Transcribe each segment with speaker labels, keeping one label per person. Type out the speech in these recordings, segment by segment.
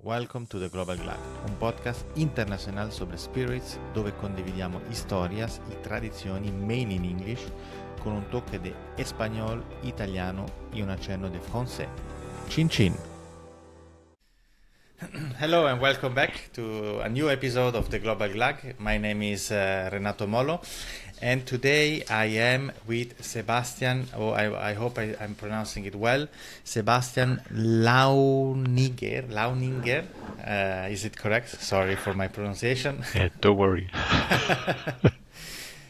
Speaker 1: Welcome to the Global Glug, un podcast internacional sobre spirits dove condividiamo historias y tradizioni main in English con un toque de español, italiano y un accenno de français. Chin chin! Hello and welcome back to a new episode of the Global Glug. My name is Renato Molo and today I am with Sebastian, I hope I'm pronouncing it well, Sebastian Lauinger. Is it correct? Sorry for my pronunciation.
Speaker 2: Yeah, don't worry.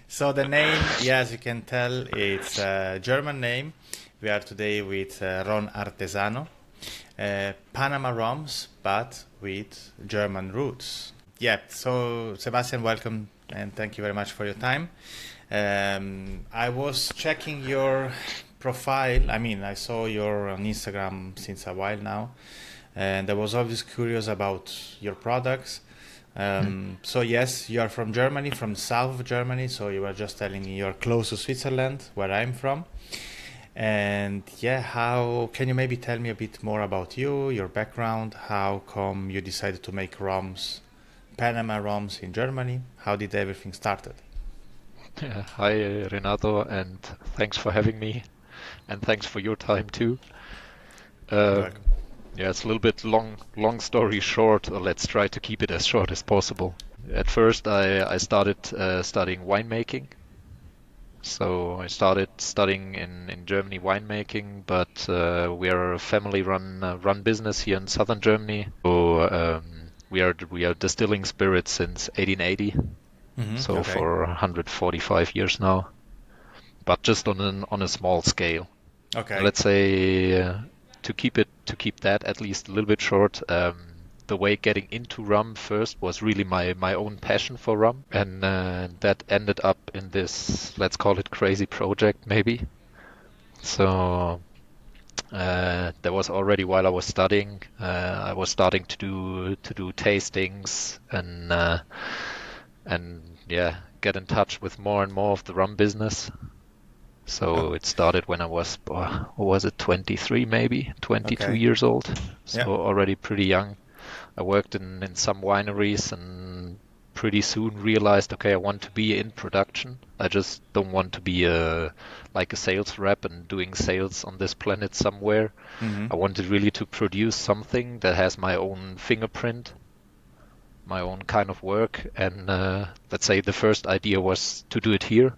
Speaker 1: So the name, as you can tell, it's a German name. We are today with Ron Artesano. Panama rums, but with German roots. Yeah, so Sebastian, welcome and thank you very much for your time. I was checking your profile. I saw you're on Instagram since a while now, and I was always curious about your products. So yes, you are from Germany, from the south of Germany. So you were just telling me you're close to Switzerland, where I'm from. And how can you maybe tell me a bit more about you, your background? How come you decided to make rums, Panama rums in Germany? How did everything started?
Speaker 2: Hi, Renato, and thanks for having me, and thanks for your time too. It's a little bit long story short, or let's try to keep it as short as possible. At first, I started studying winemaking. So I started studying in Germany winemaking, but we are a family-run business here in southern Germany. So we are distilling spirits since 1880. For 145 years now, but just on a small scale.
Speaker 1: Okay.
Speaker 2: Let's say to keep that at least a little bit short. The way getting into rum first was really my own passion for rum, and that ended up in this, let's call it, crazy project maybe. So there was already, while I was studying, I was starting to do tastings and get in touch with more and more of the rum business. So it started when I was, 23 maybe, 22 years old. So already pretty young. I worked in some wineries and pretty soon realized, okay, I want to be in production. I just don't want to be like a sales rep and doing sales on this planet somewhere.
Speaker 1: Mm-hmm.
Speaker 2: I wanted really to produce something that has my own fingerprint, my own kind of work. And let's say the first idea was to do it here.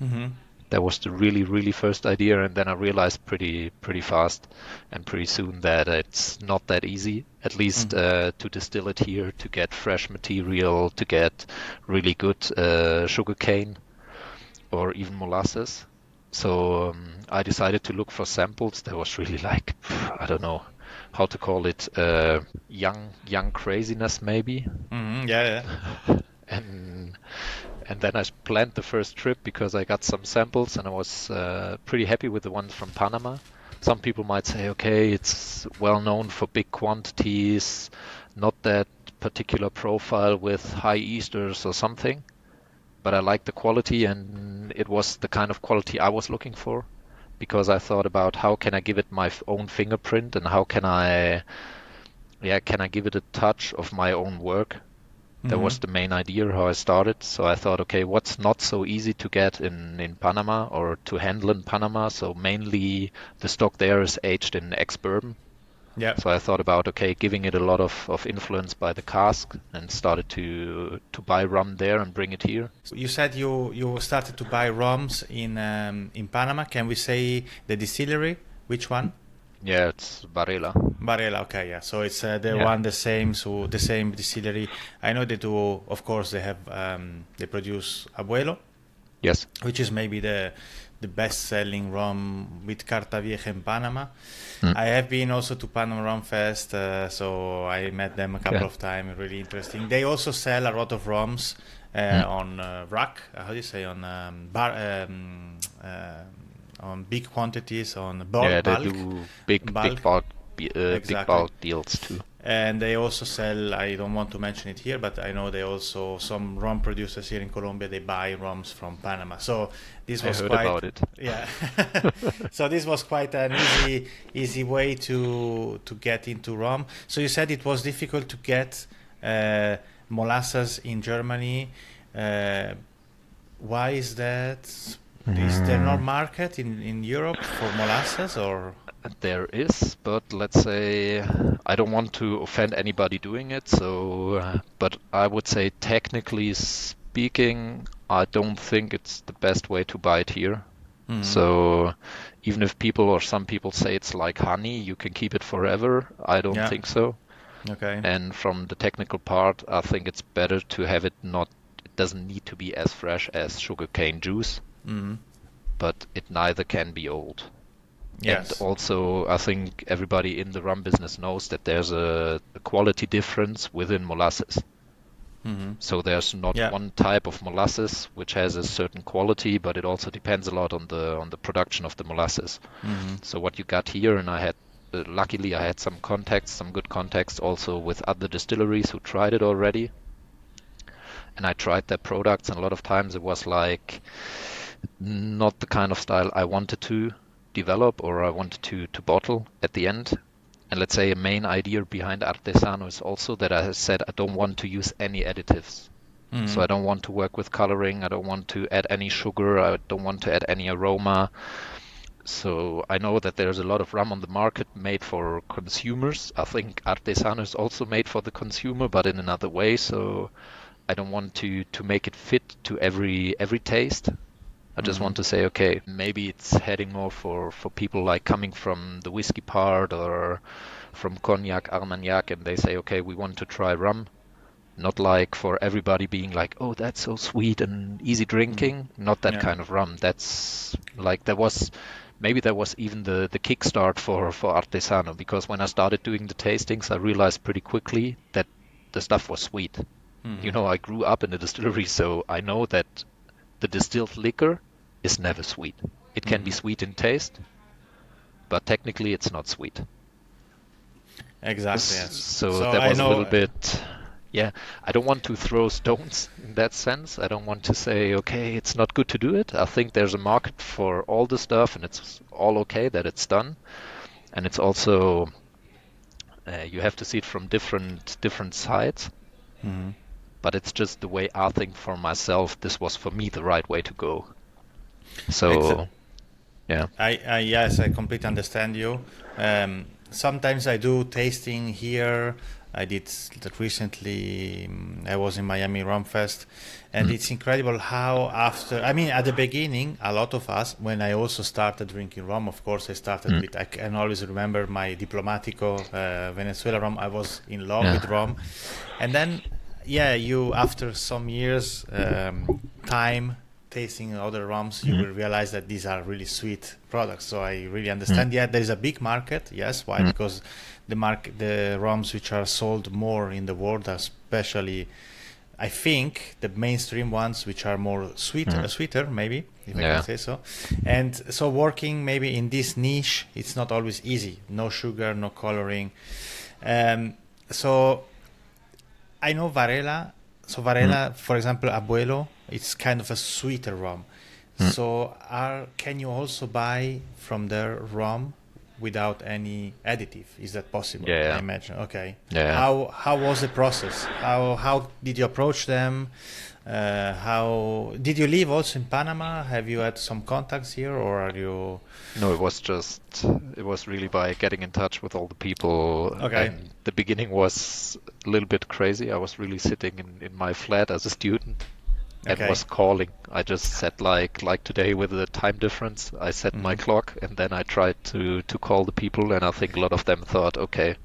Speaker 1: Mm-hmm.
Speaker 2: That was the really first idea, and then I realized pretty fast and pretty soon that it's not that easy, at least to distill it here, to get fresh material, to get really good sugarcane or even molasses. So I decided to look for samples. That was really like, I don't know how to call it, young craziness maybe.
Speaker 1: Mm-hmm. Yeah.
Speaker 2: And then I planned the first trip because I got some samples and I was pretty happy with the ones from Panama. Some people might say, okay, it's well known for big quantities, not that particular profile with high esters or something. But I liked the quality, and it was the kind of quality I was looking for, because I thought about how can I give it my own fingerprint and how can I give it a touch of my own work. That was the main idea how I started. So I thought, okay, what's not so easy to get in Panama or to handle in Panama? So mainly the stock there is aged in ex-bourbon.
Speaker 1: Yeah.
Speaker 2: So I thought about, okay, giving it a lot of influence by the cask, and started to buy rum there and bring it here.
Speaker 1: You said you started to buy rums in Panama. Can we say the distillery? Which one?
Speaker 2: Yeah, it's Barela.
Speaker 1: Barela, okay, yeah. So it's the same distillery. I know they do, of course, they have they produce Abuelo.
Speaker 2: Yes.
Speaker 1: Which is maybe the best-selling rum with Carta Vieja in Panama. I have been also to Panama Rum Fest, so I met them a couple of times. Really interesting. They also sell a lot of rums on rack. How do you say, on on big quantities, on bulk.
Speaker 2: Yeah, they do big bulk big
Speaker 1: exactly.
Speaker 2: bulk deals too.
Speaker 1: And they also sell, I don't want to mention it here, but I know they also, some rum producers here in Colombia, they buy rums from Panama. So this
Speaker 2: I
Speaker 1: was
Speaker 2: heard
Speaker 1: quite,
Speaker 2: about it.
Speaker 1: yeah. So this was quite an easy way to get into rum. So you said it was difficult to get uh, molasses in Germany. Uh, why is that? Is there no
Speaker 2: Mm,
Speaker 1: market in Europe for molasses or?
Speaker 2: there is, but let's say I don't want to offend anybody doing it, so but I would say technically speaking, I don't think it's the best way to buy it here.
Speaker 1: Mhm.
Speaker 2: So even if people or some people say it's like honey, you can keep it forever, I don't
Speaker 1: Yeah.
Speaker 2: think so.
Speaker 1: Okay.
Speaker 2: And from the technical part, I think it's better to have it not, it doesn't need to be as fresh as sugarcane juice,
Speaker 1: Mhm.
Speaker 2: but it neither can be old. And
Speaker 1: Yes.
Speaker 2: also, I think everybody in the rum business knows that there's a quality difference within molasses.
Speaker 1: Mhm.
Speaker 2: So there's not
Speaker 1: Yeah.
Speaker 2: one type of molasses which has a certain quality, but it also depends a lot on the production of the molasses.
Speaker 1: Mhm.
Speaker 2: So what you got here, and I had luckily I had some contacts, some good contacts also with other distilleries who tried it already, and I tried their products, and a lot of times it was like not the kind of style I wanted to develop or I wanted to bottle at the end. And let's say a main idea behind Artesano is also that I said I don't want to use any additives. So
Speaker 1: Mhm.
Speaker 2: I don't want to work with coloring. I don't want to add any sugar. I don't want to add any aroma. So I know that there's a lot of rum on the market made for consumers. I think Artesano is also made for the consumer, but in another way. So I don't want to make it fit to every taste. I just
Speaker 1: Mhm.
Speaker 2: want to say, okay, maybe it's heading more for people like coming from the whiskey part or from cognac, Armagnac, and they say, okay, we want to try rum. Not like for everybody being like, oh, that's so sweet and easy
Speaker 1: Mhm.
Speaker 2: drinking. Not that
Speaker 1: Yeah.
Speaker 2: kind of rum. That's like maybe that was even the kickstart for Artesano because when I started doing the tastings, I realized pretty quickly that the stuff was sweet. You
Speaker 1: Mhm.
Speaker 2: know, I grew up in a distillery, so I know that the distilled liquor is never sweet. It can be
Speaker 1: Mhm.
Speaker 2: sweet in taste, but technically it's not sweet.
Speaker 1: Exactly. Yes.
Speaker 2: So
Speaker 1: So
Speaker 2: that
Speaker 1: I
Speaker 2: was a
Speaker 1: know.
Speaker 2: little bit, yeah, I don't want to throw stones in that sense. I don't want to say, okay, it's not good to do it. I think there's a market for all the stuff and it's all okay that it's done. And it's also, you have to see it from different sides,
Speaker 1: Mhm.
Speaker 2: but it's just the way I think for myself, this was for me the right way to go.
Speaker 1: Exa-
Speaker 2: So, yeah.
Speaker 1: I yes, I completely understand you. Sometimes I do tasting here. I did that recently. I was in Miami Rum Fest, and
Speaker 2: Mm,
Speaker 1: it's incredible how after. I mean, at the beginning, a lot of us, when I also started drinking rum, of course, I started
Speaker 2: mm,
Speaker 1: with. I can always remember my Diplomatico Venezuela rum. I was in love with
Speaker 2: yeah.
Speaker 1: rum, and then yeah, you after some years time tasting other rums, you
Speaker 2: Mm,
Speaker 1: will realize that these are really sweet products. So I really
Speaker 2: mm,
Speaker 1: understand. Yeah, there is a big market. Yes, why?
Speaker 2: mm,
Speaker 1: Because the rums which are sold more in the world are especially, I think, the mainstream ones which are more
Speaker 2: mm,
Speaker 1: sweeter, maybe if I can
Speaker 2: yeah.
Speaker 1: say so. And so working maybe in this niche, it's not always easy. No sugar, no coloring. So I know Varela. So
Speaker 2: Mm,
Speaker 1: Varela, for example, Abuelo, it's kind of a sweeter rum.
Speaker 2: mm,
Speaker 1: So can you also buy from their rum without any additive? Is that possible? I
Speaker 2: yeah.
Speaker 1: imagine. Okay.
Speaker 2: Yeah.
Speaker 1: How was the process? How did you approach them? How did you live also in Panama? Have you had some contacts here, or are you?
Speaker 2: No, it was really by getting in touch with all the people.
Speaker 1: Okay.
Speaker 2: And the beginning was a little bit crazy. I was really sitting in my flat as a student and
Speaker 1: Okay.
Speaker 2: was calling. I just set like today with the time difference, I set my
Speaker 1: Hmm.
Speaker 2: clock and then I tried to call the people and I think a lot of them thought, okay,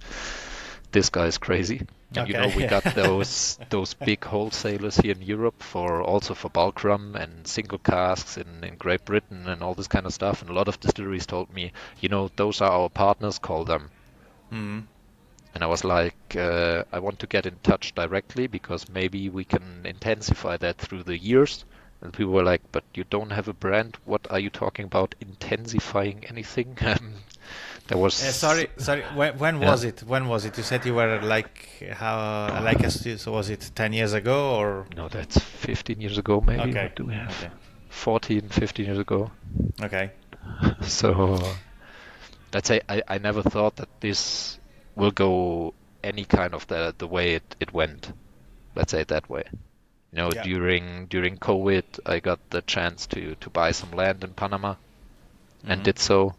Speaker 2: this guy is crazy. And you know,
Speaker 1: Okay.
Speaker 2: we got those big wholesalers here in Europe for also for bulk rum and single casks in Great Britain and all this kind of stuff. And a lot of distilleries told me, you know, those are our partners, call them.
Speaker 1: Hmm.
Speaker 2: And I was like, I want to get in touch directly because maybe we can intensify that through the years. And people were like, but you don't have a brand. What are you talking about intensifying anything? There was
Speaker 1: Sorry. When
Speaker 2: yeah.
Speaker 1: was it? When was it? You said you were like how like a student. So was it 10 years ago or?
Speaker 2: No, that's 15 years ago maybe.
Speaker 1: Okay.
Speaker 2: What do we have?
Speaker 1: Okay.
Speaker 2: 14, 15 years ago.
Speaker 1: Okay.
Speaker 2: So let's say I never thought that this will go any kind of the way it went. Let's say it that way. You know,
Speaker 1: Yeah.
Speaker 2: during COVID, I got the chance to buy some land in Panama and
Speaker 1: Mm-hmm.
Speaker 2: did so.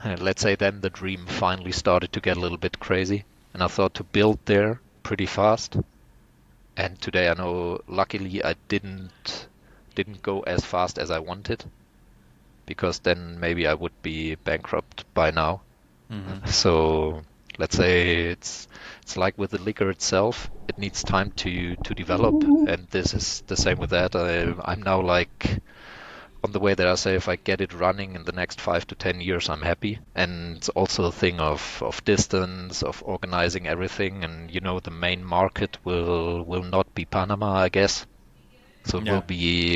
Speaker 2: And let's say then the dream finally started to get a little bit crazy, and I thought to build there pretty fast. And today I know, luckily, I didn't go as fast as I wanted, because then maybe I would be bankrupt by now.
Speaker 1: Mm-hmm.
Speaker 2: So let's say it's like with the liquor itself, it needs time to develop, and this is the same with that. I'm now like on the way that I say if I get it running in the next 5 to 10 years, I'm happy. And it's also a thing of distance, of organizing everything, and you know the main market will not be Panama, I guess. So it
Speaker 1: Yeah.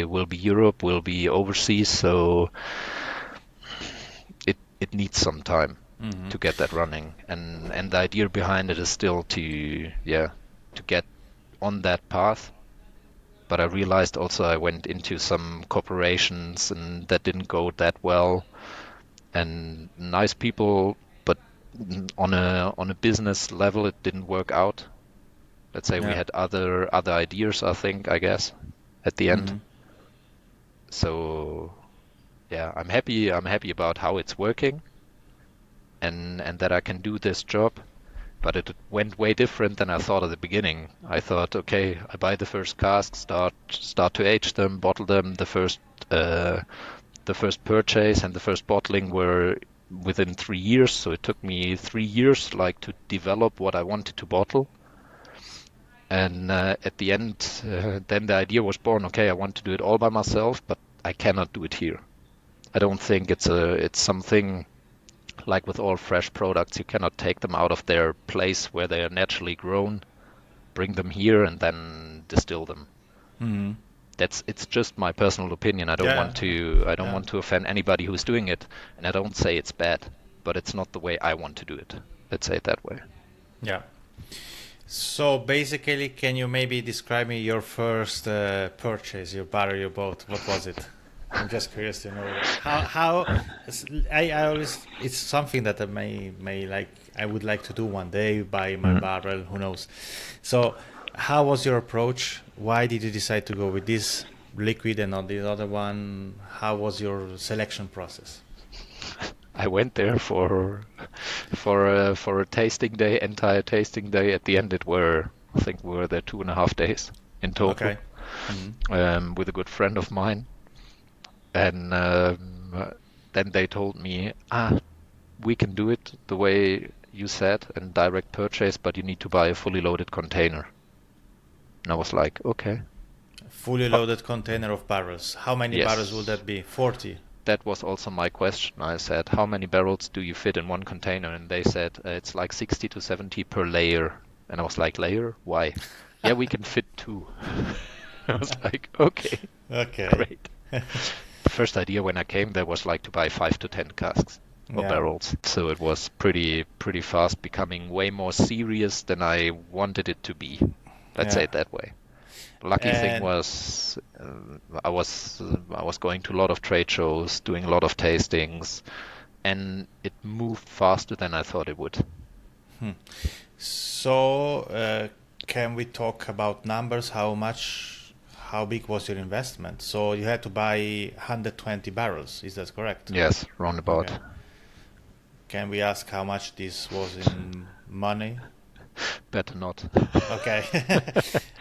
Speaker 2: will be Europe, will be overseas. So it needs some time
Speaker 1: Mm-hmm.
Speaker 2: to get that running, and the idea behind it is still to get on that path. But I realized also I went into some corporations and that didn't go that well, and nice people, but on a business level it didn't work out. Let's say we
Speaker 1: Yeah.
Speaker 2: had other ideas, I guess, at the end.
Speaker 1: Mm-hmm.
Speaker 2: So yeah, I'm happy about how it's working, and that I can do this job. But it went way different than I thought at the beginning. I thought, okay, I buy the first cask, start to age them, bottle them. The first purchase and the first bottling were within 3 years, so it took me 3 years like to develop what I wanted to bottle. And at the end, then the idea was born. Okay, I want to do it all by myself, but I cannot do it here. I don't think it's something like with all fresh products. You cannot take them out of their place where they are naturally grown, bring them here, and then distill them.
Speaker 1: Mm-hmm.
Speaker 2: It's just my personal opinion. I don't
Speaker 1: Yeah.
Speaker 2: want to
Speaker 1: Yeah.
Speaker 2: offend anybody who's doing it, and I don't say it's bad, but it's not the way I want to do it. Let's say it that way.
Speaker 1: Yeah. So basically, can you maybe describe me your first purchase, your barrel you bought? What was it? I'm just curious to know how I always it's something that I may like I would like to do one day, buy my
Speaker 2: Mhm.
Speaker 1: barrel, who knows. So how was your approach? Why did you decide to go with this liquid and not the other one? How was your selection process?
Speaker 2: I went there for a tasting day, entire tasting day. At the end, I think we were there 2.5 days in total,
Speaker 1: Okay. Hmm.
Speaker 2: with a good friend of mine. And then they told me, we can do it the way you said and direct purchase, but you need to buy a fully loaded container. And I was like, okay.
Speaker 1: Fully
Speaker 2: But
Speaker 1: loaded container of barrels. How many barrels will
Speaker 2: yes,
Speaker 1: that be? 40.
Speaker 2: that was also my question. I said, how many barrels do you fit in one container? And they said, it's like 60 to 70 per layer. And I was like, layer? Why? Yeah, we can fit two. I was like, okay,
Speaker 1: Okay.
Speaker 2: great. The first idea when I came there was like to buy 5 to 10 casks or
Speaker 1: Yeah.
Speaker 2: barrels. So it was pretty fast becoming way more serious than I wanted it to be. Let's say
Speaker 1: Yeah.
Speaker 2: it that way. Lucky thing
Speaker 1: And
Speaker 2: was I was going to a lot of trade shows, doing a lot of tastings, and it moved faster than I thought it would.
Speaker 1: hmm. So, can we talk about numbers? How big was your investment? So you had to buy 120 barrels. Is that correct?
Speaker 2: Yes, roundabout.
Speaker 1: Okay. Can we ask how much this was in money?
Speaker 2: Better not.
Speaker 1: Okay.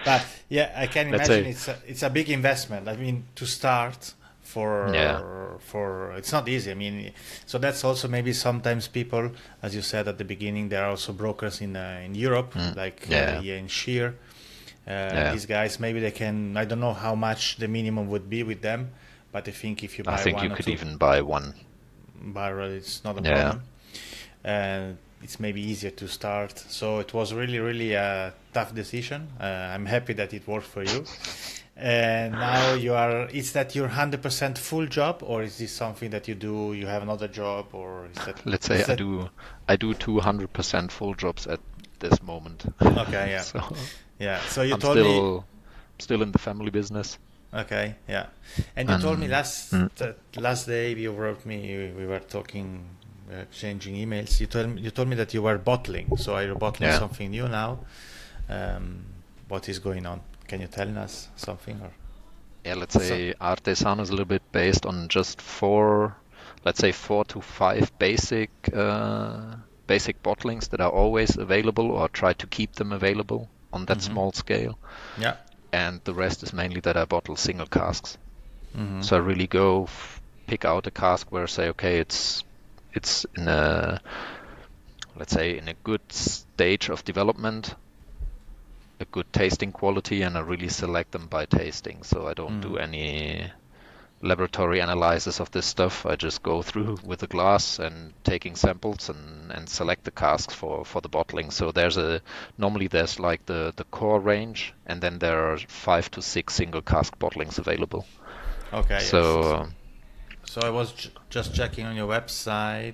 Speaker 1: But yeah, I can
Speaker 2: Let's
Speaker 1: imagine
Speaker 2: say,
Speaker 1: it's a big investment. I mean, to start
Speaker 2: yeah.
Speaker 1: for it's not easy. I mean, so that's also maybe sometimes people, as you said at the beginning, there are also brokers in Europe, like
Speaker 2: Yeah.
Speaker 1: here in Sheer.
Speaker 2: Yeah.
Speaker 1: These guys maybe they can. I don't know how much the minimum would be with them, but I think if you
Speaker 2: I
Speaker 1: buy
Speaker 2: think you
Speaker 1: one or
Speaker 2: could
Speaker 1: two
Speaker 2: even buy one.
Speaker 1: barrel, it's not a
Speaker 2: Yeah.
Speaker 1: problem. And it's maybe easier to start. So it was really, really a tough decision. I'm happy that it worked for you. And now is that your 100% full job, or is this something that you have another job, or is that...
Speaker 2: Let's say I do 200% full jobs at this moment.
Speaker 1: Okay, yeah.
Speaker 2: So
Speaker 1: Yeah, so you
Speaker 2: I'm
Speaker 1: told me...
Speaker 2: still in the family business.
Speaker 1: Okay, yeah. And you told me
Speaker 2: Mm,
Speaker 1: last day you wrote me, we were talking, exchanging emails. You told me that you were bottling. So are you bottling
Speaker 2: yeah.
Speaker 1: something new now? What is going on? Can you tell us something? Or
Speaker 2: Yeah, let's
Speaker 1: so?
Speaker 2: say Artisan is a little bit based on just let's say 4 to 5 basic bottlings that are always available or try to keep them available on that
Speaker 1: Mm-hmm.
Speaker 2: small scale.
Speaker 1: Yeah.
Speaker 2: And the rest is mainly that I bottle single casks.
Speaker 1: Mm-hmm.
Speaker 2: So I really go pick out a cask where I say, okay, it's in a, let's say, in a good stage of development, a good tasting quality, and I really select them by tasting. So I don't
Speaker 1: Mm-hmm.
Speaker 2: do any laboratory analysis of this stuff. I just go through with a glass and taking samples and select the casks for the bottling. So normally there's like the core range, and then there are 5 to 6 single cask bottlings available.
Speaker 1: Okay, yes.
Speaker 2: So
Speaker 1: So I was just checking on your website,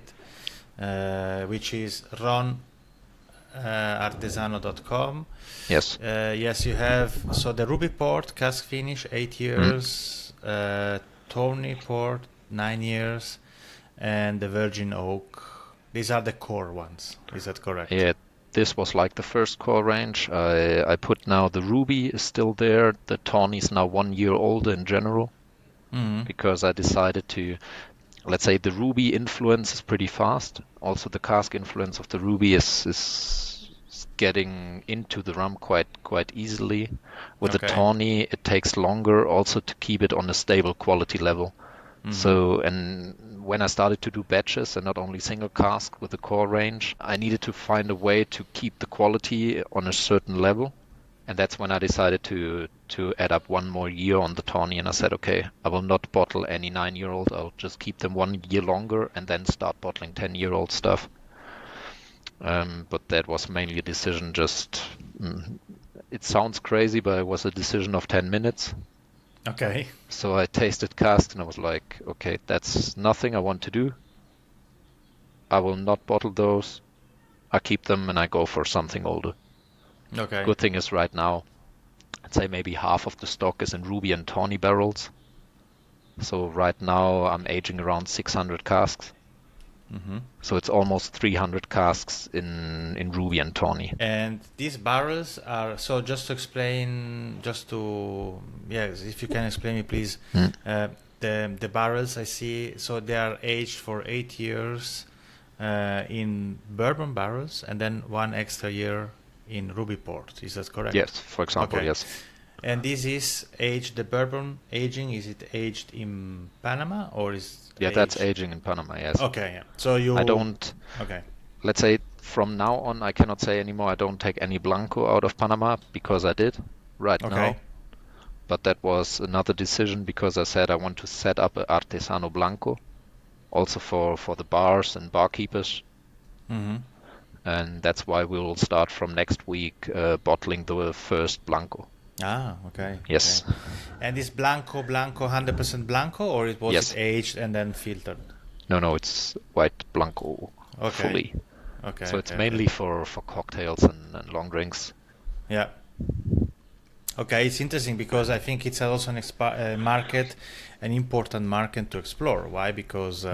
Speaker 1: which is ronartesano.com.
Speaker 2: yes.
Speaker 1: Yes, you have. So the Ruby Port, cask finish, 8
Speaker 2: Mm.
Speaker 1: years. Tawny Port, 9 years. And the Virgin Oak. These are the core ones. Is that correct?
Speaker 2: Yeah, this was like the first core range. I put now the Ruby is still there. The Tawny is now 1 year old in general
Speaker 1: Mm-hmm.
Speaker 2: because I decided to, let's say, the Ruby influence is pretty fast. Also, the cask influence of the Ruby is getting into the rum quite easily. With the
Speaker 1: Okay.
Speaker 2: Tawny, it takes longer also to keep it on a stable quality level.
Speaker 1: Mm-hmm.
Speaker 2: So, and when I started to do batches and not only single cask with the core range, I needed to find a way to keep the quality on a certain level. And that's when I decided to add up 1 more year on the Tawny, and I said, okay, I will not bottle any 9-year-old. I'll just keep them 1 year longer and then start bottling 10-year-old stuff. But that was mainly a decision. It sounds crazy, but it was a decision of 10 minutes.
Speaker 1: Okay.
Speaker 2: So I tasted cask and I was like, okay, that's nothing I want to do. I will not bottle those. I keep them and I go for something older.
Speaker 1: Okay.
Speaker 2: Good thing is right now, I'd say maybe half of the stock is in Ruby and Tawny barrels. So right now I'm aging around 600 casks.
Speaker 1: Mm-hmm.
Speaker 2: So it's almost 300 casks in Ruby and Tawny.
Speaker 1: And these barrels are, so just to explain, yes, if you can explain me, please.
Speaker 2: Mm.
Speaker 1: The barrels I see, so they are aged for 8 years in bourbon barrels, and then 1 extra year in Ruby Port. Is that correct?
Speaker 2: Yes, for example,
Speaker 1: Okay.
Speaker 2: yes.
Speaker 1: And this is aged, the bourbon aging, is it aged in Panama or is
Speaker 2: Yeah, that's
Speaker 1: aged?
Speaker 2: aging in Panama, yes.
Speaker 1: Okay, yeah. So
Speaker 2: I
Speaker 1: you,
Speaker 2: don't,
Speaker 1: okay.
Speaker 2: let's say from now on, I cannot say anymore I don't take any Blanco out of Panama because I did right
Speaker 1: Okay.
Speaker 2: now. But that was another decision because I said I want to set up an Artesano Blanco also for the bars and barkeepers.
Speaker 1: Mm-hmm.
Speaker 2: And that's why we will start from next week bottling the first Blanco.
Speaker 1: Ah, okay.
Speaker 2: Yes.
Speaker 1: Okay. And is Blanco 100% Blanco, or was it
Speaker 2: Yes.
Speaker 1: aged and then filtered?
Speaker 2: No, it's white Blanco
Speaker 1: Okay.
Speaker 2: fully.
Speaker 1: Okay,
Speaker 2: So it's
Speaker 1: okay, okay.
Speaker 2: mainly for cocktails and long drinks.
Speaker 1: Yeah. Okay, it's interesting because I think it's also market, an important market to explore. Why? Because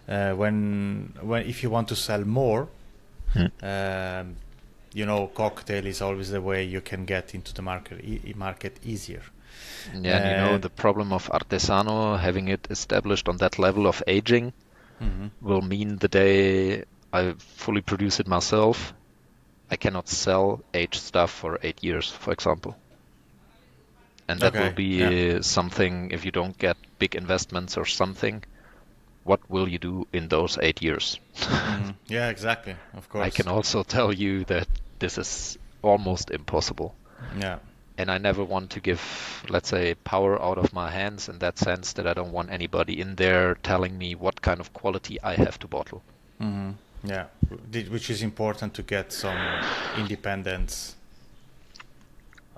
Speaker 1: when if you want to sell more,
Speaker 2: Mm.
Speaker 1: cocktail is always the way you can get into the market easier.
Speaker 2: Yeah, and the problem of Artesano, having it established on that level of aging,
Speaker 1: Mhm.
Speaker 2: will mean the day I fully produce it myself, I cannot sell aged stuff for 8 years, for example. And that will
Speaker 1: Okay. Yeah.
Speaker 2: be something, if you don't get big investments or something, what will you do in those 8 years?
Speaker 1: Yeah, exactly. Of
Speaker 2: I
Speaker 1: course.
Speaker 2: can also tell you that this is almost impossible.
Speaker 1: Yeah.
Speaker 2: And I never want to give, let's say, power out of my hands in that sense that I don't want anybody in there telling me what kind of quality I have to bottle.
Speaker 1: Hmm. Yeah, which is important to get some independence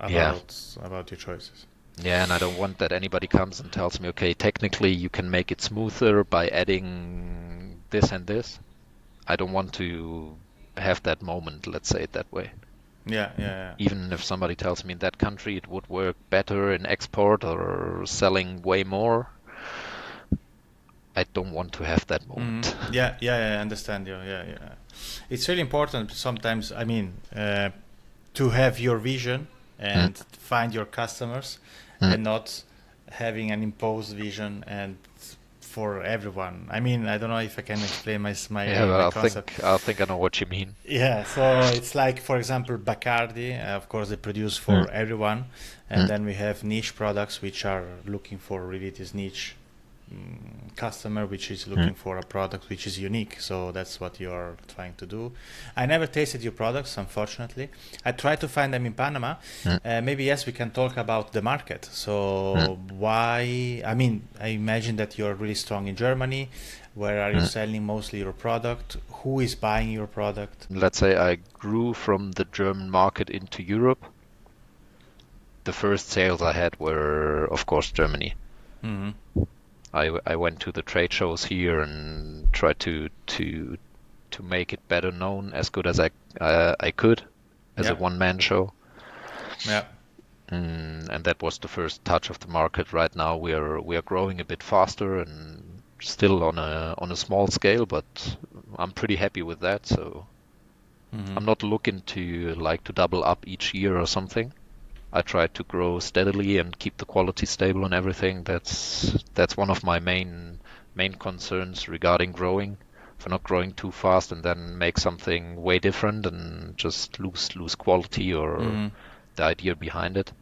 Speaker 2: Yeah.
Speaker 1: about your choices.
Speaker 2: Yeah, and I don't want that anybody comes and tells me, okay, technically you can make it smoother by adding this and this. I don't want to have that moment, let's say it that way.
Speaker 1: Yeah, yeah,
Speaker 2: Even if somebody tells me in that country it would work better in export or selling way more, I don't want to have that moment.
Speaker 1: yeah. I understand you. Yeah. It's really important sometimes. I mean, to have your vision
Speaker 2: Mm,
Speaker 1: and find your customers,
Speaker 2: mm.
Speaker 1: and not having an imposed vision and for everyone. I mean, I don't know if I can explain
Speaker 2: Yeah,
Speaker 1: my
Speaker 2: but
Speaker 1: concept.
Speaker 2: I think I know what you mean.
Speaker 1: Yeah, so it's like, for example, Bacardi. Of course, they produce
Speaker 2: Mm,
Speaker 1: for everyone, and
Speaker 2: mm,
Speaker 1: then we have niche products which are looking for really this niche customer, which is
Speaker 2: mm.
Speaker 1: looking for a product which is unique. So that's what you are trying to do. I never tasted your products, unfortunately. I tried to find them in Panama.
Speaker 2: Mm,
Speaker 1: Maybe yes, we can talk about the market.
Speaker 2: mm,
Speaker 1: So why? I mean, I imagine that you're really strong in Germany. Where are you
Speaker 2: mm.
Speaker 1: selling mostly your product? Who is buying your product?
Speaker 2: Let's say I grew from the German market into Europe. The first sales I had were, of course, Germany.
Speaker 1: Hmm.
Speaker 2: I went to the trade shows here and tried to make it better known as good as I could as a
Speaker 1: Yeah,
Speaker 2: one-man show.
Speaker 1: yeah.
Speaker 2: And that was the first touch of the market. Right now we are growing a bit faster and still on a small scale, but I'm pretty happy with that. So
Speaker 1: Hmm.
Speaker 2: I'm not looking to like to double up each year or something. I try to grow steadily and keep the quality stable and everything. That's one of my main concerns regarding growing. For not growing too fast and then make something way different and just lose quality or
Speaker 1: Hmm.
Speaker 2: the idea behind it.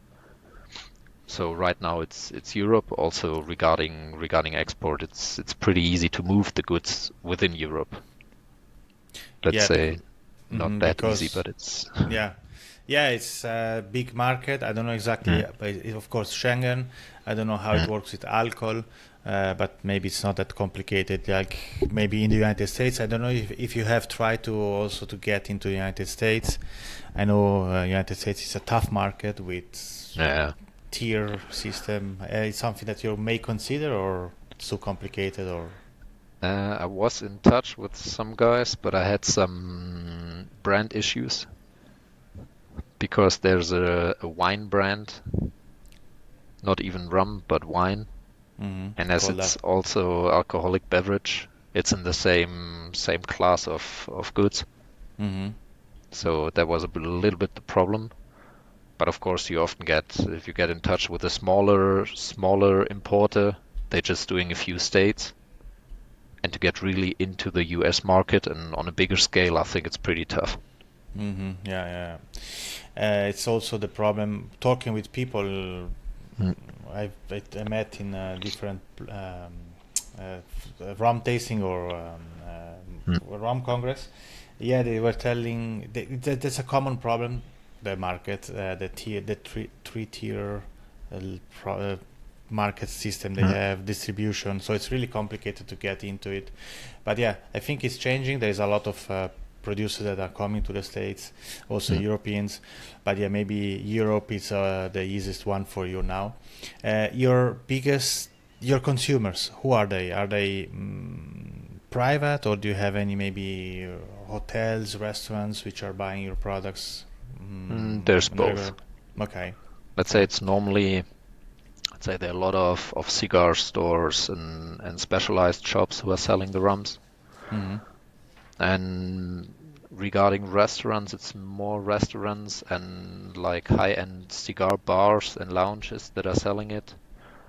Speaker 2: So right now it's Europe. Also regarding export, it's pretty easy to move the goods within Europe. Let's
Speaker 1: Yeah,
Speaker 2: say not that easy,
Speaker 1: because
Speaker 2: but it's
Speaker 1: yeah, yeah, it's a big market. I don't know exactly,
Speaker 2: mm,
Speaker 1: but of course Schengen. I don't know how it
Speaker 2: mm,
Speaker 1: works with alcohol, but maybe it's not that complicated. Like maybe in the United States, I don't know if you have tried to also to get into the United States. I know United States is a tough market with
Speaker 2: yeah.
Speaker 1: tier system. It's something that you may consider, or it's too complicated, or
Speaker 2: I was in touch with some guys, but I had some brand issues because there's a wine brand, not even rum, but wine. And as
Speaker 1: call that.
Speaker 2: it's also alcoholic beverage, it's in the same class of goods.
Speaker 1: Hmm.
Speaker 2: So that was little bit the problem. But of course, you often get, if you get in touch with a smaller importer, they're just doing a few states. And to get really into the US market and on a bigger scale, I think it's pretty tough.
Speaker 1: Yeah. It's also the problem talking with people.
Speaker 2: Mm,
Speaker 1: I met in different rum tasting or
Speaker 2: mm,
Speaker 1: rum congress. Yeah, they were telling that's a common problem. The market, the three tier pro, market system they
Speaker 2: mm,
Speaker 1: have, distribution. So it's really complicated to get into it. But yeah, I think it's changing. There is a lot of producers that are coming to the States, also
Speaker 2: mm.
Speaker 1: Europeans. But yeah, maybe Europe is the easiest one for you now. Your consumers, who are they? Are they private, or do you have any maybe hotels, restaurants which are buying your products
Speaker 2: There's
Speaker 1: on a regular?
Speaker 2: both.
Speaker 1: Okay,
Speaker 2: Let's say
Speaker 1: okay.
Speaker 2: it's normally, I'd say there are a lot of cigar stores and specialized shops who are selling the rums.
Speaker 1: Hmm.
Speaker 2: And regarding restaurants, it's more restaurants and like high-end cigar bars and lounges that are selling it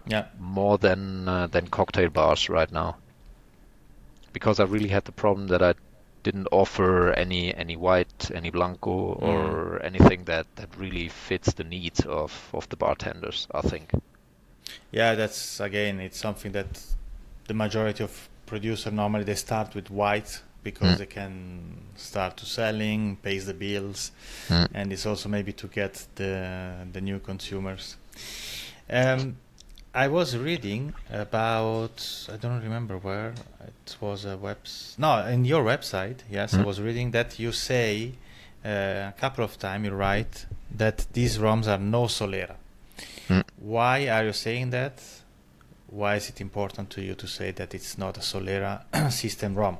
Speaker 1: Yeah.
Speaker 2: more than cocktail bars right now. Because I really had the problem that I didn't offer any white, any blanco,
Speaker 1: Mm.
Speaker 2: or anything that really fits the needs of the bartenders, I think.
Speaker 1: Yeah, that's again, it's something that the majority of producer normally they start with white because
Speaker 2: Mm,
Speaker 1: they can start to selling, pays the bills,
Speaker 2: mm,
Speaker 1: and it's also maybe to get the new consumers. Um, I was reading about, I don't remember where it was, a no, in your website. Yes, I
Speaker 2: mm,
Speaker 1: was reading that you say a couple of times you write that these ROMs are no Solera.
Speaker 2: Mm.
Speaker 1: Why are you saying that? Why is it important to you to say that it's not a Solera system rum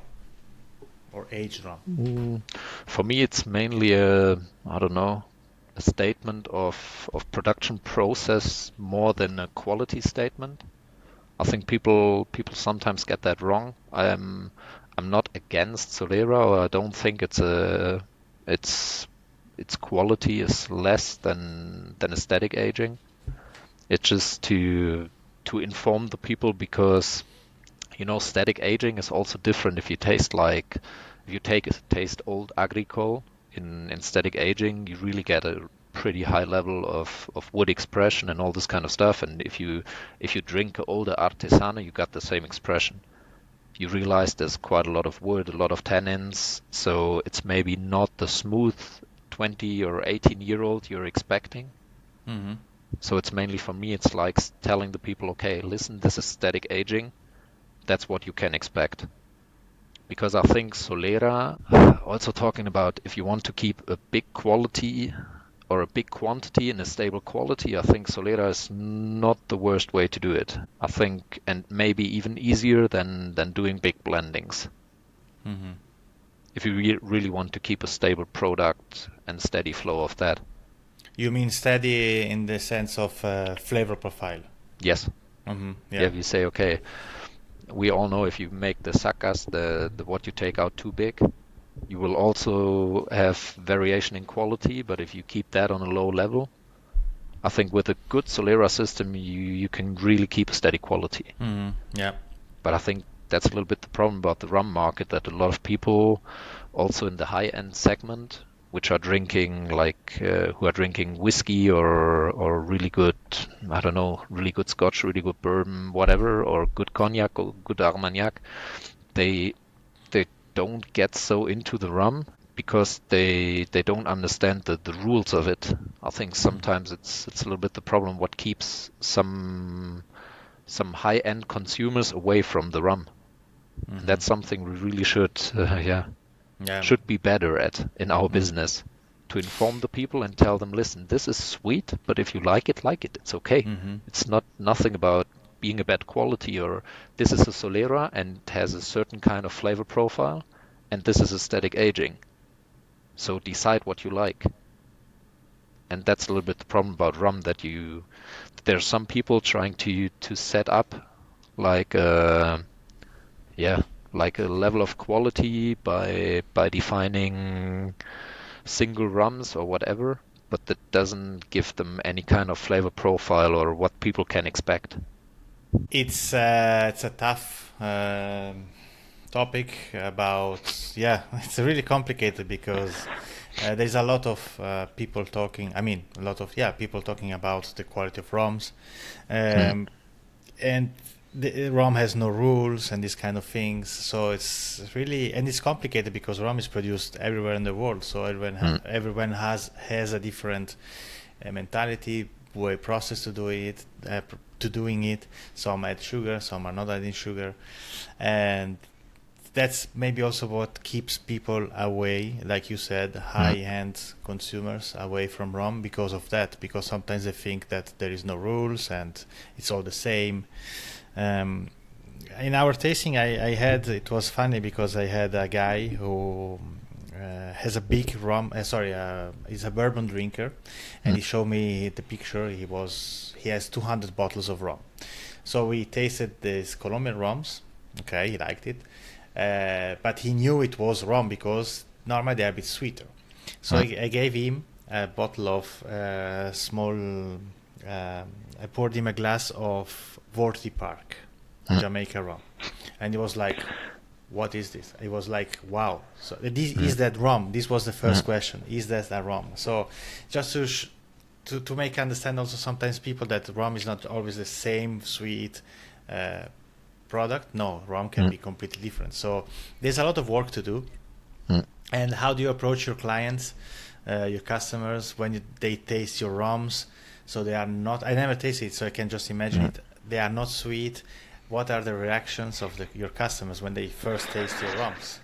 Speaker 1: or aged rum?
Speaker 2: For me, it's mainly I don't know, a statement of production process more than a quality statement. I think people sometimes get that wrong. I'm not against Solera, or I don't think its its quality is less than aesthetic aging. It's just to inform the people, because static aging is also different. If you taste old agricole in static aging, you really get a pretty high level of wood expression and all this kind of stuff. And if you drink older Artesano, you got the same expression. You realize there's quite a lot of wood, a lot of tannins, so it's maybe not the smooth 20 or 18-year-old you're expecting.
Speaker 1: Mm-hmm.
Speaker 2: So it's mainly, for me, it's like telling the people, okay, listen, this is static aging. That's what you can expect. Because I think Solera, also talking about if you want to keep a big quality or a big quantity in a stable quality, I think Solera is not the worst way to do it. I think, and maybe even easier than doing big blendings.
Speaker 1: Mm-hmm.
Speaker 2: If you really want to keep a stable product and steady flow of that.
Speaker 1: You mean steady in the sense of flavor profile?
Speaker 2: Yes.
Speaker 1: Mm-hmm.
Speaker 2: Yeah,
Speaker 1: Yeah.
Speaker 2: if you say, okay, we all know if you make the sacas, the what you take out too big, you will also have variation in quality, but if you keep that on a low level, I think with a good Solera system, you can really keep a steady quality.
Speaker 1: Mm-hmm. Yeah.
Speaker 2: But I think that's a little bit the problem about the rum market, that a lot of people, also in the high-end segment, which are drinking who are drinking whiskey or really good, I don't know, really good Scotch, really good bourbon, whatever, or good cognac or good Armagnac, they they don't get so into the rum because they don't understand the rules of it. I think sometimes it's a little bit the problem what keeps some high-end consumers away from the rum. And
Speaker 1: Mm-hmm.
Speaker 2: that's something we really
Speaker 1: Yeah.
Speaker 2: should be better at in our
Speaker 1: Mm.
Speaker 2: business, to inform the people and tell them, listen, this is sweet, but if you like it, like it. It's okay.
Speaker 1: Mm-hmm.
Speaker 2: It's not nothing about being a bad quality, or this is a Solera and has a certain kind of flavor profile, and this is aesthetic aging. So decide what you like. And that's a little bit the problem about rum, that there's some people trying to set up like yeah, like a level of quality by defining single rums or whatever, but that doesn't give them any kind of flavor profile or what people can expect.
Speaker 1: It's a tough topic about, yeah, it's really complicated because there's a lot of people talking. I mean, a lot of, yeah, people talking about the quality of rums,
Speaker 2: Mm,
Speaker 1: um, and the rum has no rules and these kind of things. So it's really, and it's complicated because rum is produced everywhere in the world. So
Speaker 2: mm,
Speaker 1: everyone has a different mentality, way process to do it, to doing it. Some add sugar, some are not adding sugar, and that's maybe also what keeps people away, like you said,
Speaker 2: mm,
Speaker 1: high-end consumers away from rum because of that. Because sometimes they think that there is no rules and it's all the same. Um, in our tasting, I had, it was funny because I had a guy who has a big rum. He's a bourbon drinker, and
Speaker 2: mm,
Speaker 1: he showed me the picture. He has 200 bottles of rum. So we tasted these Colombian rums. Okay, he liked it, but he knew it was rum because normally they're a bit sweeter. So
Speaker 2: mm,
Speaker 1: I gave him a bottle of small. I poured him a glass of Vorty Park,
Speaker 2: mm,
Speaker 1: Jamaica rum, and he was like, "What is this?" It was like, "Wow!" So this
Speaker 2: mm,
Speaker 1: is that rum? This was the
Speaker 2: mm,
Speaker 1: first question. Is that a rum? So just to make understand also sometimes people that rum is not always the same sweet uh, product. No, rum can
Speaker 2: mm,
Speaker 1: be completely different. So there's a lot of work to do.
Speaker 2: mm.
Speaker 1: And how do you approach your clients, your customers when they taste your rums? So they are not. I never tasted it, so I can just imagine
Speaker 2: Mm.
Speaker 1: it. They are not sweet. What are the reactions of your customers when they first taste your rums?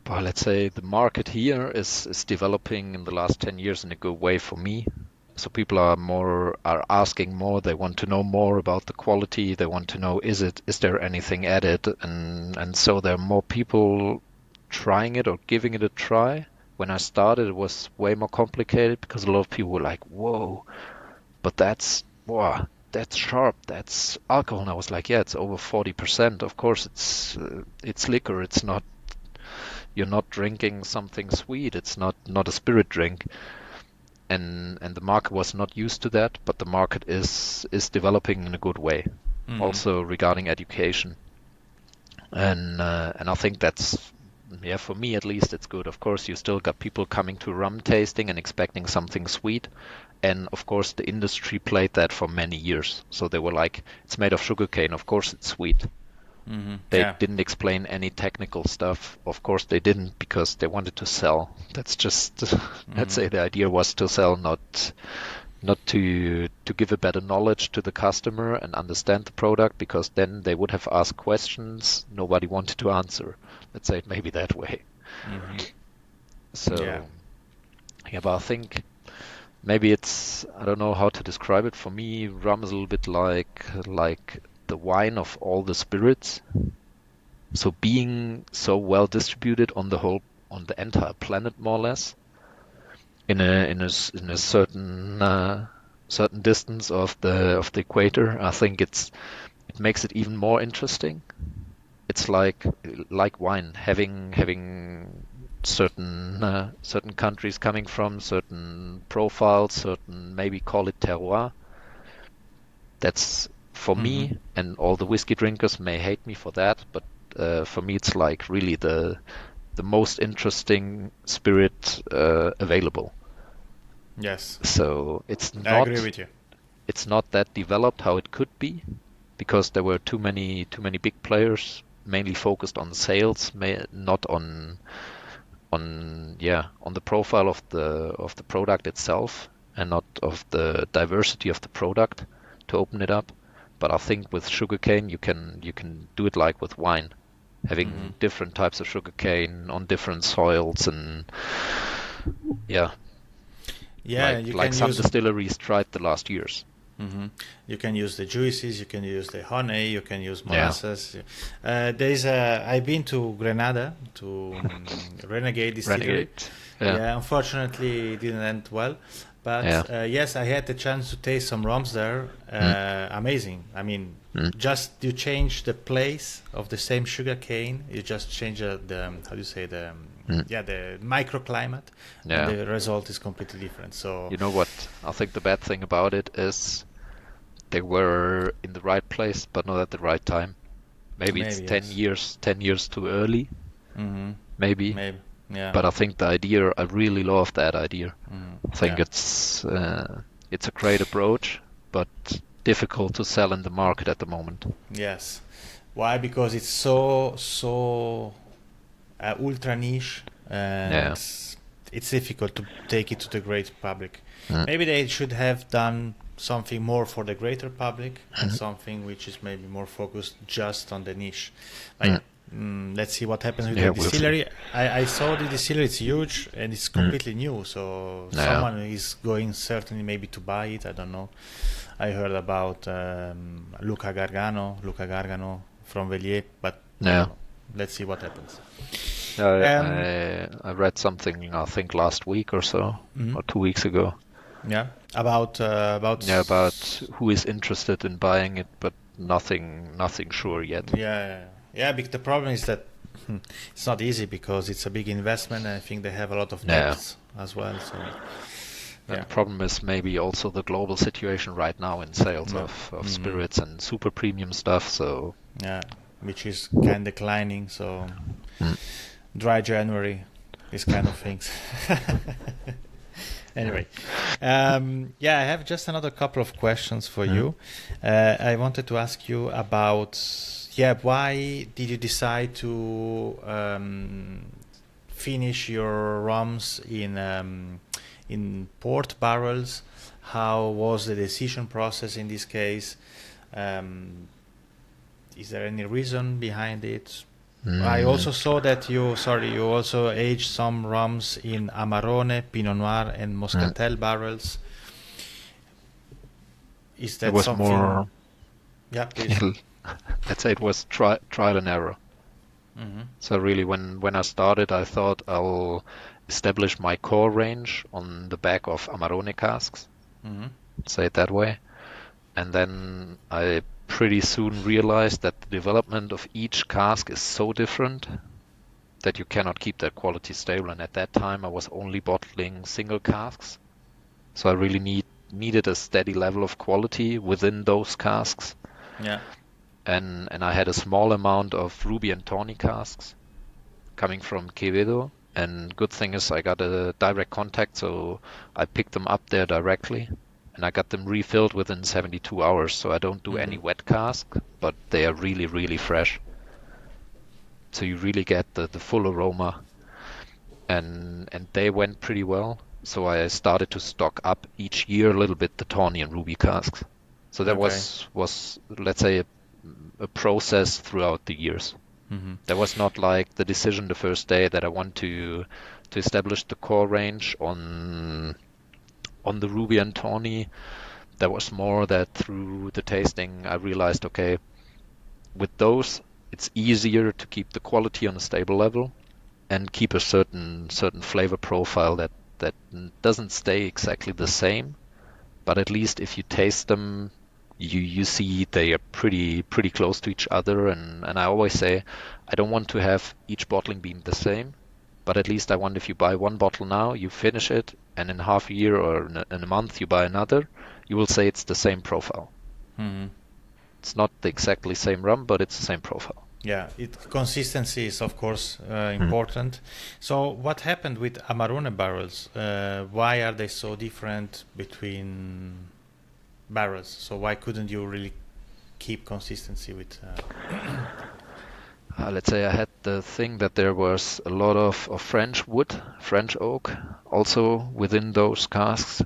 Speaker 2: Well, let's say the market here is developing in the last 10 years in a good way for me. So people are asking more. They want to know more about the quality. They want to know is there anything added, and so there are more people trying it or giving it a try. When I started, it was way more complicated because a lot of people were like, "Whoa, but wow, that's sharp. That's alcohol." And I was like, "Yeah, it's over 40%. Of course, it's liquor. It's not. You're not drinking something sweet. It's not a spirit drink." And the market was not used to that, but the market is developing in a good way, also regarding education, and I think that's, yeah, for me at least, it's good. Of course, you still got people coming to rum tasting and expecting something sweet, and of course the industry played that for many years. So they were like, it's made of sugarcane, of course it's sweet. They didn't explain any technical stuff. Of course they didn't, because they wanted to sell. That's just, let's say the idea was to sell, not to give a better knowledge to the customer and understand the product, because then they would have asked questions nobody wanted to answer. Let's say it maybe that way. So, yeah, but I think maybe it's, I don't know how to describe it. For me, rum is a little bit like the wine of all the spirits. So being so well distributed on the entire planet, more or less, in a certain distance of the equator, I think it makes it even more interesting. It's like wine, having certain countries coming from, certain profiles, certain, maybe call it terroir. That's for me, and all the whiskey drinkers may hate me for that, but for me it's like really the most interesting spirit available.
Speaker 1: Yes.
Speaker 2: So it's not,
Speaker 1: I agree with you.
Speaker 2: It's not that developed how it could be, because there were too many big players, mainly focused on sales, not on the profile of the product itself, and not of the diversity of the product to open it up. But I think with sugarcane you can do it like with wine, having different types of sugarcane on different soils, and like some distilleries tried the last years.
Speaker 1: You can use the juices, you can use the honey, you can use molasses. I've been to Grenada, to Renegade Distillery. Unfortunately it didn't end well. But yes, I had the chance to taste some rums there. Amazing. I mean, just you change the place of the same sugar cane. You just change the microclimate. And the result is completely different. So
Speaker 2: you know what? I think the bad thing about it is they were in the right place, but not at the right time. Maybe it's 10 years too early. Maybe. Yeah. But I think the idea, I really love that idea. I think it's a great approach, but difficult to sell in the market at the moment.
Speaker 1: Yes. Why? Because it's so ultra niche, and it's difficult to take it to the great public. Maybe they should have done something more for the greater public, and something which is maybe more focused just on the niche. Let's see what happens with the distillery. I saw the distillery, it's huge and it's completely new, so someone is going certainly maybe to buy it. I don't know. I heard about Luca Gargano from Vellier, but let's see what happens.
Speaker 2: I read something, I think last week or so, or 2 weeks ago.
Speaker 1: About
Speaker 2: who is interested in buying it, but nothing sure yet.
Speaker 1: Because the problem is that it's not easy, because it's a big investment, and I think they have a lot of debts as well. So,
Speaker 2: the problem is maybe also the global situation right now in sales of spirits and super premium stuff. So
Speaker 1: which is kind of declining. So dry January, these kind of things. Anyway, I have just another couple of questions for you. I wanted to ask you about. Why did you decide to finish your rums in port barrels? How was the decision process in this case? Is there any reason behind it? I also saw that you also aged some rums in Amarone, Pinot Noir, and Moscatel barrels. Is
Speaker 2: It
Speaker 1: that
Speaker 2: was
Speaker 1: something?
Speaker 2: more,
Speaker 1: Yeah, please.
Speaker 2: let's say it was trial and error.
Speaker 1: Mm-hmm.
Speaker 2: So really, when I started, I thought I'll establish my core range on the back of Amarone casks,
Speaker 1: Mm-hmm.
Speaker 2: say it that way. And then I pretty soon realized that the development of each cask is so different that you cannot keep that quality stable. And at that time, I was only bottling single casks, so I really needed a steady level of quality within those casks.
Speaker 1: Yeah.
Speaker 2: And I had a small amount of ruby and tawny casks coming from Quevedo. And good thing is I got a direct contact, so I picked them up there directly, and I got them refilled within 72 hours. So I don't do
Speaker 1: Mm-hmm.
Speaker 2: any wet cask, but they are really, really fresh. So you really get the full aroma, and they went pretty well. So I started to stock up each year a little bit the tawny and ruby casks. So that
Speaker 1: Okay.
Speaker 2: was let's say a process throughout the years.
Speaker 1: Mm-hmm.
Speaker 2: There was not like the decision the first day that I want to establish the core range on the ruby and tawny. There was more that through the tasting I realized, okay, with those it's easier to keep the quality on a stable level and keep a certain flavor profile that doesn't stay exactly the same, but at least if you taste them, you see they are pretty close to each other. And I always say I don't want to have each bottling being the same, but at least I want if you buy one bottle now, you finish it, and in half a year or in a month you buy another, you will say it's the same profile.
Speaker 1: Mm-hmm.
Speaker 2: It's not the exactly same rum, but it's the same profile.
Speaker 1: Yeah, consistency is of course
Speaker 2: Hmm.
Speaker 1: important. So what happened with Amarone barrels? Why are they so different between barrels? So why couldn't you really keep consistency with?
Speaker 2: Let's say I had the thing that there was a lot of French wood, French oak, also within those casks,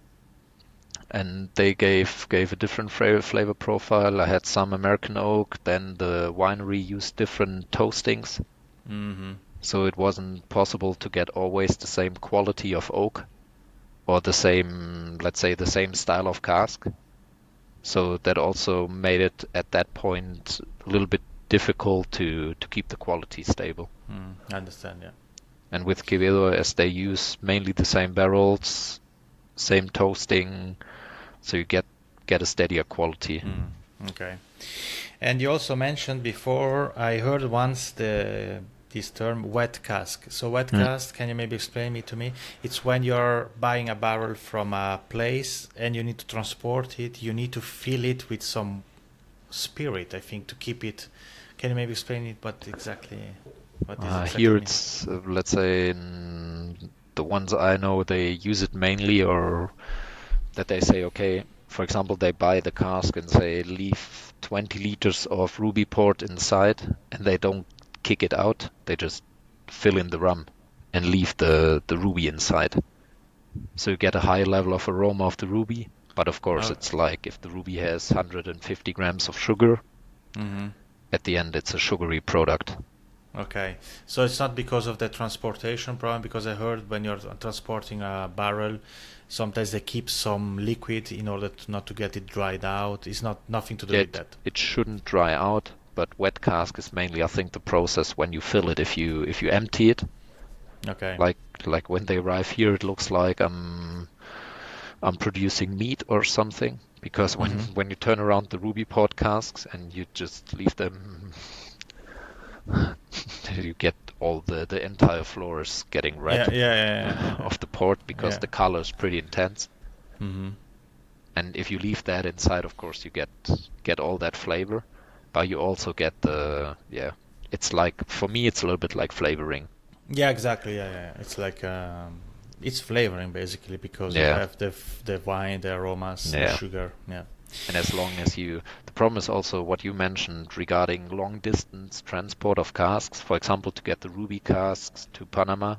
Speaker 2: and they gave a different flavor profile. I had some American oak, then the winery used different toastings,
Speaker 1: Mm-hmm.
Speaker 2: so it wasn't possible to get always the same quality of oak or the same, let's say, the same style of cask. So that also made it at that point a little bit difficult to keep the quality stable.
Speaker 1: I understand. Yeah.
Speaker 2: And with Quevedo, as they use mainly the same barrels, same toasting, so you get a steadier quality.
Speaker 1: Okay. And you also mentioned before, I heard once this term wet cask. So wet
Speaker 2: Mm.
Speaker 1: cask, can you maybe explain it to me? It's when you're buying a barrel from a place and you need to transport it. You need to fill it with some spirit, I think, to keep it. Can you maybe explain it? What is
Speaker 2: Here
Speaker 1: exactly mean?
Speaker 2: it's, let's say, in the ones I know, they use it mainly, or that they say, okay, for example, they buy the cask and say leave 20 liters of ruby port inside, and they don't kick it out. They just fill in the rum and leave the ruby inside. So you get a high level of aroma of the ruby. But of course,
Speaker 1: Oh,
Speaker 2: it's like if the ruby has 150 grams of sugar,
Speaker 1: mm-hmm.
Speaker 2: at the end it's a sugary product.
Speaker 1: Okay, so it's not because of the transportation problem, because I heard when you're transporting a barrel, sometimes they keep some liquid in order to not to get it dried out. It's not nothing to do with
Speaker 2: It
Speaker 1: that.
Speaker 2: it shouldn't dry out, but wet cask is mainly, I think, the process when you fill it. If you empty it,
Speaker 1: Okay.
Speaker 2: like like when they arrive here, it looks like I'm producing meat or something. Because when
Speaker 1: Mm-hmm.
Speaker 2: when you turn around the ruby port casks and you just leave them, you get all the entire floor is getting red
Speaker 1: Yeah, yeah, yeah, yeah,
Speaker 2: of the port because
Speaker 1: yeah.
Speaker 2: the color is pretty intense.
Speaker 1: Mm-hmm.
Speaker 2: And if you leave that inside, of course, you get all that flavor, but you also get the, yeah. It's like, for me, it's a little bit like flavoring.
Speaker 1: Yeah, exactly. Yeah, yeah. It's like it's flavoring basically because you
Speaker 2: Yeah,
Speaker 1: have the wine, the aromas, the
Speaker 2: yeah.
Speaker 1: sugar. Yeah.
Speaker 2: And as long as the problem is also what you mentioned regarding long distance transport of casks. For example, to get the ruby casks to Panama,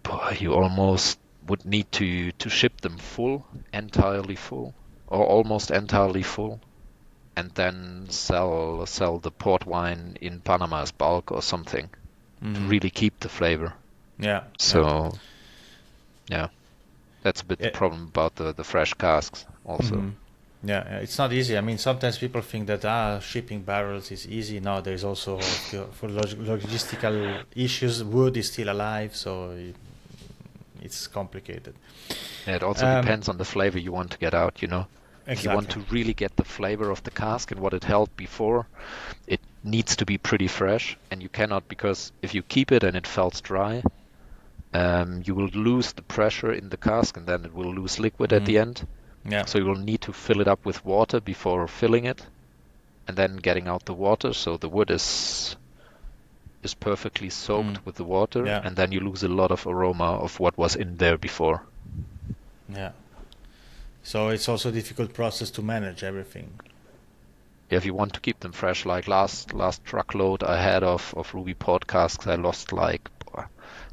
Speaker 2: boy, you almost would need to ship them full, entirely full, or almost entirely full, and then sell the port wine in Panama as bulk or something to
Speaker 1: Mm-hmm.
Speaker 2: really keep the flavor.
Speaker 1: Yeah, yeah.
Speaker 2: So yeah, that's a bit the
Speaker 1: Yeah.
Speaker 2: problem about the fresh casks also.
Speaker 1: Mm-hmm. Yeah, it's not easy. I mean, sometimes people think that shipping barrels is easy. No, there's also for logistical issues. Wood is still alive, so it's complicated.
Speaker 2: Yeah, it also depends on the flavor you want to get out, you know. If you want
Speaker 1: Exactly.
Speaker 2: to really get the flavor of the cask and what it held before, it needs to be pretty fresh, and you cannot, because if you keep it and it fells dry, you will lose the pressure in the cask and then it will lose liquid at the end.
Speaker 1: Yeah.
Speaker 2: So you will need to fill it up with water before filling it and then getting out the water, so the wood is perfectly soaked with the water,
Speaker 1: Yeah.
Speaker 2: and then you lose a lot of aroma of what was in there before.
Speaker 1: Yeah. So it's also a difficult process to manage everything.
Speaker 2: If you want to keep them fresh, like last truckload I had of Ruby Port casks, I lost like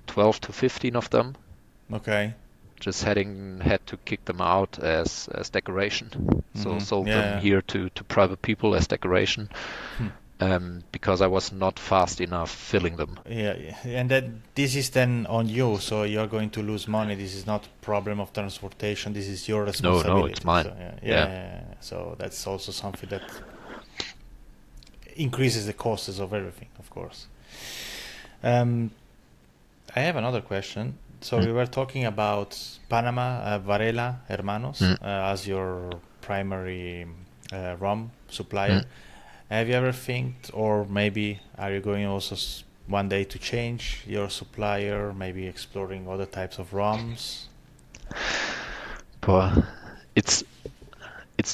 Speaker 2: 12 to 15 of them.
Speaker 1: Okay.
Speaker 2: Just had to kick them out as decoration. So sold them here to private people as decoration. Because I was not fast enough filling them.
Speaker 1: Yeah, and then this is then on you, so you're going to lose money. This is not a problem of transportation. This is your responsibility.
Speaker 2: No, it's mine.
Speaker 1: So, so that's also something that increases the costs of everything, of course. I have another question. So we were talking about Panama, Varela Hermanos as your primary rum supplier. Have you ever think, or maybe are you going also one day to change your supplier, maybe exploring other types of rums?
Speaker 2: But it's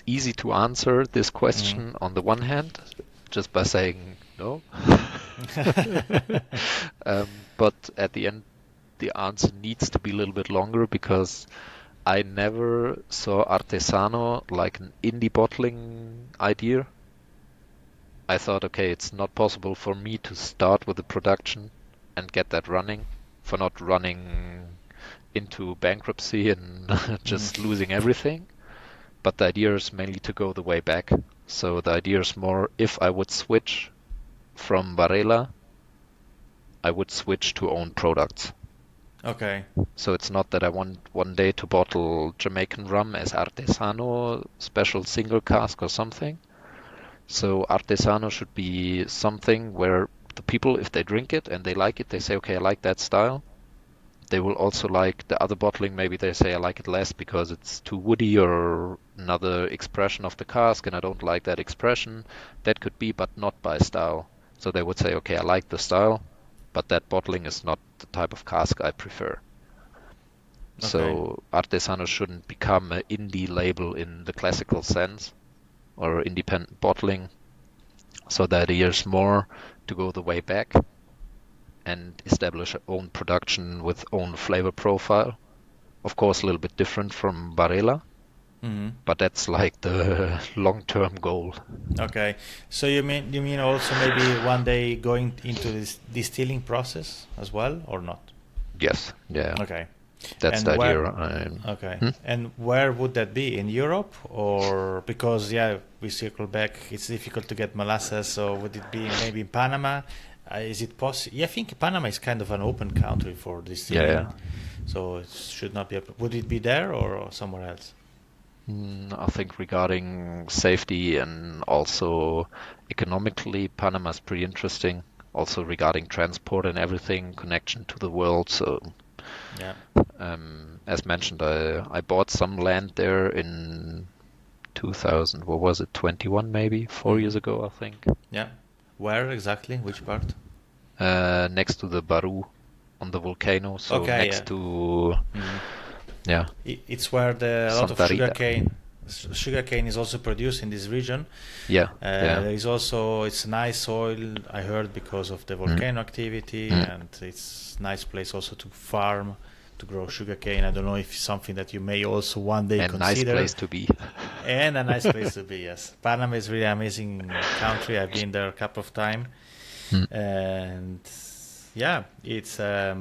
Speaker 2: easy to answer this question on the one hand, just by saying no. But at the end, the answer needs to be a little bit longer, because I never saw Artesano like an indie bottling idea. I thought, okay, it's not possible for me to start with the production and get that running, for not running into bankruptcy and just losing everything. But the idea is mainly to go the way back. So the idea is more, if I would switch from Varela, I would switch to own products.
Speaker 1: Okay.
Speaker 2: So it's not that I want one day to bottle Jamaican rum as Artesano, special single cask or something. So Artesano should be something where the people, if they drink it and they like it, they say, okay, I like that style. They will also like the other bottling. Maybe they say, I like it less because it's too woody or another expression of the cask, and I don't like that expression. That could be, but not by style. So they would say, okay, I like the style, but that bottling is not the type of cask I prefer. Okay. So Artesano shouldn't become an indie label in the classical sense, or independent bottling. So the idea is more to go the way back and establish our own production with own flavor profile. Of course, a little bit different from Varela, but that's like the long-term goal.
Speaker 1: Okay, so you mean also maybe one day going into this distilling process as well, or not?
Speaker 2: Yes. Yeah.
Speaker 1: Okay.
Speaker 2: That's the idea.
Speaker 1: Okay. And where would that be? In Europe, or because we circle back, it's difficult to get molasses. So would it be maybe in Panama? Is it possible? Yeah, I think Panama is kind of an open country for distilling.
Speaker 2: Yeah.
Speaker 1: So it should not be. Would it be there or somewhere else?
Speaker 2: I think regarding safety and also economically, Panama is pretty interesting. Also regarding transport and everything, connection to the world. So.
Speaker 1: Yeah.
Speaker 2: As mentioned, I bought some land there in 2000. What was it? 21 maybe? 4 years ago, I think.
Speaker 1: Yeah. Where exactly? Which part?
Speaker 2: Next to the Baru, on the volcano. So next to. Yeah.
Speaker 1: It's where a lot of sugarcane is also produced in this region.
Speaker 2: Yeah.
Speaker 1: There is also, it's nice soil, I heard, because of the volcano activity, and it's a nice place also to farm, to grow sugarcane. I don't know if it's something that you may also one day consider.
Speaker 2: And a nice place to be.
Speaker 1: And a nice place to be, yes. Panama is really amazing country. I've been there a couple of times. And it's a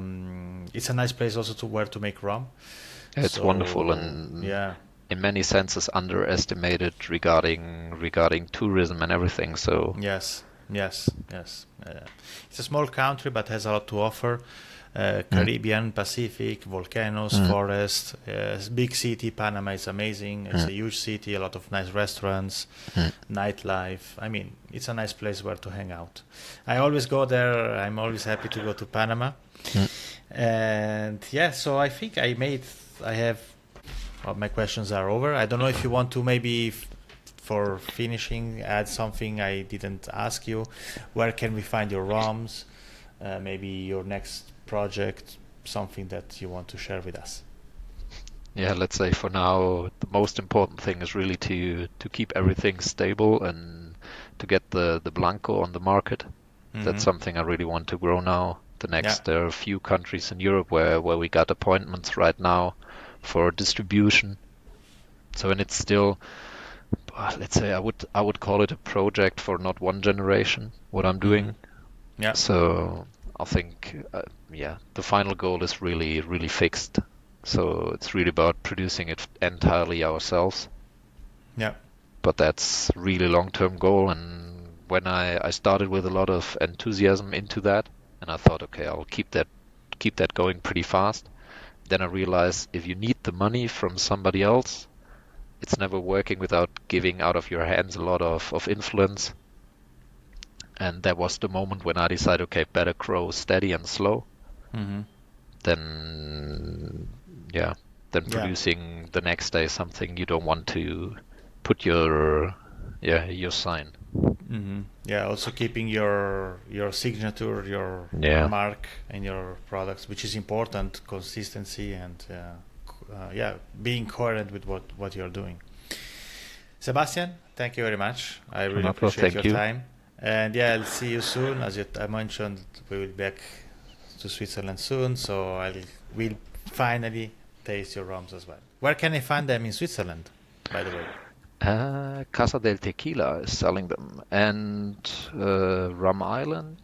Speaker 1: nice place also where to make rum.
Speaker 2: It's wonderful, and in many senses underestimated regarding tourism and everything. So
Speaker 1: yes. It's a small country, but has a lot to offer. Caribbean, Pacific, volcanoes, forest, big city. Panama is amazing. It's a huge city, a lot of nice restaurants, nightlife. I mean, it's a nice place where to hang out. I always go there. I'm always happy to go to Panama. And yeah, so I think I have, well, my questions are over. I don't know if you want to maybe for finishing add something I didn't ask you. Where can we find your rums? Maybe your next project, something that you want to share with us.
Speaker 2: Yeah, let's say for now, the most important thing is really to keep everything stable and to get the Blanco on the market. That's something I really want to grow now. There are a few countries in Europe where we got appointments right now for distribution. So, and it's still, let's say I would call it a project for not one generation, what I'm doing.
Speaker 1: Yeah.
Speaker 2: So I think, the final goal is really, really fixed. So it's really about producing it entirely ourselves.
Speaker 1: Yeah.
Speaker 2: But that's really long-term goal. And when I started with a lot of enthusiasm into that, and I thought, okay, I'll keep that going pretty fast. Then I realized if you need the money from somebody else, it's never working without giving out of your hands a lot of influence. And that was the moment when I decided, okay, better grow steady and slow than producing the next day something you don't want to put your sign.
Speaker 1: Yeah, also keeping your signature, your mark in your products, which is important, consistency and being coherent with what you're doing. Sebastian, thank you very much. I really appreciate your time. And yeah, I'll see you soon. As I mentioned, we will be back to Switzerland soon, so we'll finally taste your rums as well. Where can I find them in Switzerland, by the way?
Speaker 2: Casa del Tequila is selling them, and Rum Island.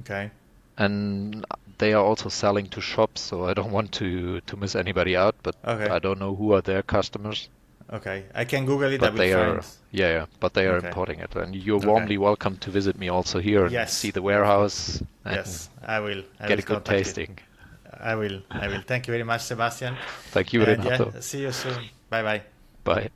Speaker 1: Okay.
Speaker 2: And they are also selling to shops, so I don't want to miss anybody out, but I don't know who are their customers.
Speaker 1: Okay, I can Google it.
Speaker 2: But
Speaker 1: but they are
Speaker 2: importing it, and you're warmly welcome to visit me also here and see the warehouse.
Speaker 1: Yes, I will.
Speaker 2: Get a good tasting.
Speaker 1: I will. Thank you very much, Sebastian.
Speaker 2: Thank you, Renato.
Speaker 1: See you soon. Bye.
Speaker 2: Bye.